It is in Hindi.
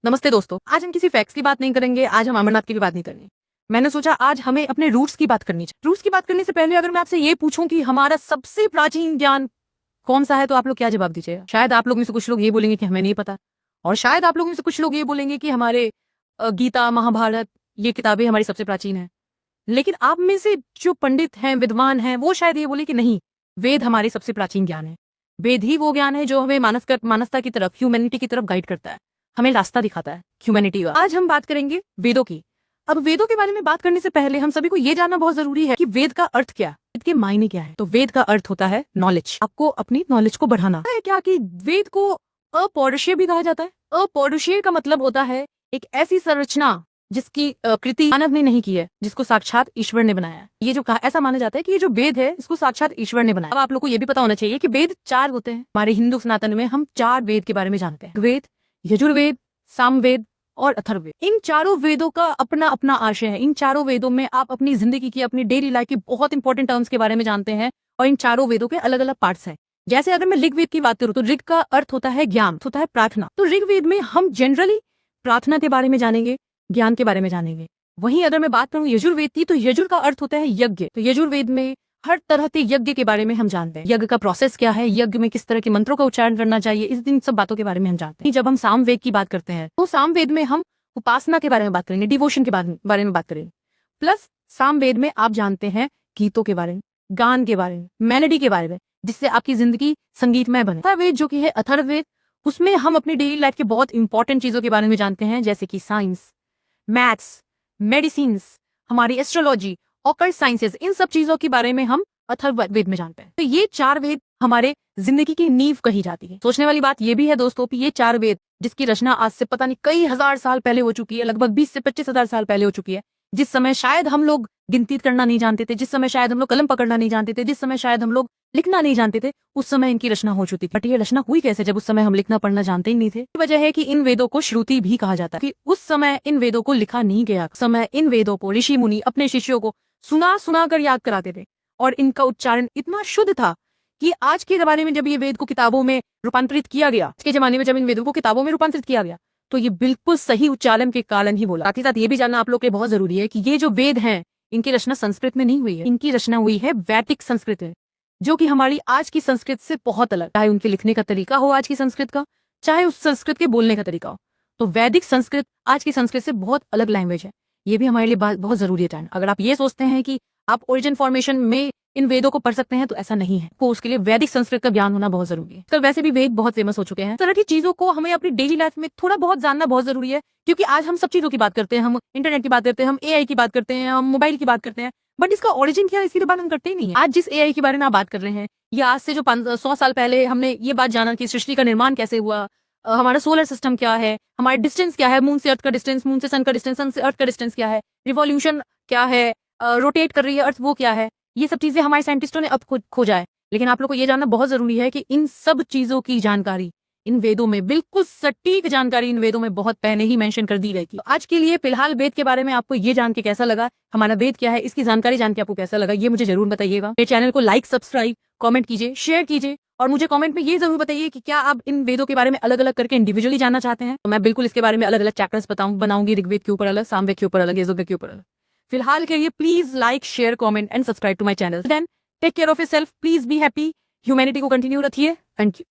नमस्ते दोस्तों, आज हम किसी फैक्ट्स की बात नहीं करेंगे, आज हम अमरनाथ की भी बात नहीं करेंगे। मैंने सोचा आज हमें अपने रूट्स की बात करनी चाहिए। रूट्स की बात करने से पहले अगर मैं आपसे ये पूछूं कि हमारा सबसे प्राचीन ज्ञान कौन सा है, तो आप लोग क्या जवाब दीजिएगा? शायद आप लोग में से कुछ लोग ये बोलेंगे कि हमें नहीं पता, और शायद आप लोग में से कुछ लोग ये बोलेंगे कि हमारे गीता, महाभारत, ये किताबें हमारी सबसे प्राचीन है। लेकिन आप में से जो पंडित हैं, विद्वान हैं, वो शायद ये बोले कि नहीं, वेद हमारी सबसे प्राचीन ज्ञान है। वेद ही वो ज्ञान है जो हमें मानवता की तरफ, ह्यूमैनिटी की तरफ गाइड करता है, हमें रास्ता दिखाता है ह्यूमैनिटी का। आज हम बात करेंगे वेदों की। अब वेदों के बारे में बात करने से पहले हम सभी को यह जानना बहुत जरूरी है कि वेद का अर्थ क्या है, वेद के मायने क्या है। तो वेद का अर्थ होता है नॉलेज, आपको अपनी नॉलेज को बढ़ाना है। क्या कि वेद को अपौरुषेय भी कहा जाता है। अपौरुषेय का मतलब होता है एक ऐसी संरचना जिसकी कृति मानव ने नहीं की है, जिसको साक्षात ईश्वर ने बनाया है। ये जो कहा, ऐसा माना जाता है कि ये जो वेद है इसको साक्षात ईश्वर ने बनाया। अब आप लोग को ये भी पता होना चाहिए कि वेद 4 होते हैं। हमारे हिंदू सनातन में हम 4 वेद के बारे में जानते हैं, वेद, यजुर्वेद, सामवेद और अथर्ववेद। इन चारों वेदों का अपना अपना आशय है। इन चारों वेदों में आप अपनी जिंदगी की, अपनी डेली लाइफ की बहुत इंपॉर्टेंट टर्म्स के बारे में जानते हैं, और इन चारों वेदों के अलग अलग पार्ट्स हैं। जैसे अगर मैं ऋग्वेद की बात करूं तो ऋग का अर्थ होता है ज्ञान, होता है प्रार्थना। तो ऋग्वेद में हम जनरली प्रार्थना के बारे में जानेंगे, ज्ञान के बारे में जानेंगे। वहीं अगर मैं बात करूं यजुर्वेद की, तो यजुर का अर्थ होता है यज्ञ। तो यजुर्वेद में हर तरह के यज्ञ के बारे में हम जानते हैं। यज्ञ का प्रोसेस क्या है, यज्ञ में किस तरह के मंत्रों का उच्चारण करना चाहिए, इस दिन सब बातों के बारे में हम जानते हैं। जब हम सामवेद की बात करते हैं तो सामवेद में हम उपासना के बारे में बात करेंगे, डिवोशन के बारे में बात करेंगे। प्लस सामवेद में आप जानते हैं गीतों के बारे में, गान के बारे में, मेलोडी के बारे में, जिससे आपकी जिंदगी संगीतमय बने। अथर्ववेद जो कि है अथर्ववेद, उसमें हम अपनी डेली लाइफ के बहुत इंपॉर्टेंट चीजों के बारे में जानते हैं, जैसे कि साइंस, मैथ्स, मेडिसिन, हमारी एस्ट्रोलॉजी, ऑकल्ट साइंसेस, इन सब चीजों के बारे में हम अथर्ववेद में जानते हैं। तो ये 4 वेद हमारे जिंदगी की नींव कही जाती है। सोचने वाली बात ये भी है दोस्तों कि ये 4 वेद जिसकी रचना आज से पता नहीं कई हजार साल पहले हो चुकी है, लगभग 20 से 25 हजार साल पहले हो चुकी है, जिस समय शायद हम लोग गिनती करना नहीं जानते थे, जिस समय शायद हम लोग कलम पकड़ना नहीं जानते थे, जिस समय शायद हम लोग लिखना नहीं जानते थे, उस समय इनकी रचना हो चुकी थी। बट ये रचना हुई कैसे जब उस समय हम लिखना पढ़ना जानते ही नहीं थे? वजह है कि इन वेदों को श्रुति भी कहा जाता है, कि उस समय इन वेदों को लिखा नहीं गया। समय इन वेदों को ऋषि मुनि अपने शिष्यों को सुना सुना कर याद कराते थे, और इनका उच्चारण इतना शुद्ध था कि आज के जमाने में जब ये वेद को किताबों में रूपांतरित किया गया, आज के जमाने में जब इन वेदों को किताबों में रूपांतरित किया गया, तो ये बिल्कुल सही उच्चारण के कारण ही बोला। साथ ही साथ ये भी जानना आप लोग के लिए बहुत जरूरी है कि ये जो वेद हैं, इनकी रचना संस्कृत में नहीं हुई है, इनकी रचना हुई है वैदिक संस्कृत में, जो कि हमारी आज की संस्कृत से बहुत अलग, चाहे उनके लिखने का तरीका हो आज की संस्कृत का, चाहे उस संस्कृत के बोलने का तरीका हो। तो वैदिक संस्कृत आज की संस्कृत से बहुत अलग लैंग्वेज है। ये भी हमारे लिए बहुत जरूरी है जानना। अगर आप ये सोचते हैं कि आप ओरिजिन फॉर्मेशन में इन वेदों को पढ़ सकते हैं, तो ऐसा नहीं है। तो उसके लिए वैदिक संस्कृत का ज्ञान होना बहुत जरूरी है। कल वैसे भी वेद बहुत फेमस हो चुके हैं। इस तरह की चीजों को हमें अपनी डेली लाइफ में थोड़ा बहुत जानना बहुत जरूरी है, क्योंकि आज हम सब चीजों की बात करते हैं, हम इंटरनेट की बात करते हैं, हम एआई की बात करते हैं, हम मोबाइल की बात करते हैं, बट इसका ओरिजिन क्या है इसकी बात हम करते ही नहीं है। आज जिस एआई के बारे में आप बात कर रहे हैं, या आज से जो 100 साल पहले हमने ये बात जाना कि सृष्टि का निर्माण कैसे हुआ, हमारा सोलर सिस्टम क्या है, हमारा डिस्टेंस क्या है, मून से अर्थ का डिस्टेंस, मून से सन का डिस्टेंस, सन से अर्थ का डिस्टेंस क्या है, रिवॉल्यूशन क्या है, रोटेट कर रही है अर्थ वो क्या है, ये सब चीजें हमारे साइंटिस्टों ने अब खोजा है। लेकिन आप लोग को ये जानना बहुत जरूरी है कि इन सब चीजों की जानकारी इन वेदों में, बिल्कुल सटीक जानकारी इन वेदों में बहुत पहले ही मेंशन कर दी गई थी। आज के लिए फिलहाल वेद के बारे में आपको ये जान के कैसा लगा, हमारा वेद क्या है, इसकी जानकारी जान के आपको कैसा लगा, ये मुझे जरूर बताइएगा। मेरे चैनल को लाइक, सब्सक्राइब, कमेंट कीजिए, शेयर कीजिए, और मुझे कमेंट में ये जरूर बताइए कि क्या आप इन वेदों के बारे में अलग अलग करके इंडिविजुअली जानना चाहते हैं। तो मैं बिल्कुल इसके बारे में अलग अलग चैप्टर्स बनाऊंगी, ऋग्वेद के ऊपर अलग, सामवेद के ऊपर अलग, यजुर्वेद के ऊपर अलग। फिलहाल के लिए please like, share, comment and subscribe to my channel. Then take care of yourself, please be happy, humanity को कंटिन्यू रखिए। Thank you.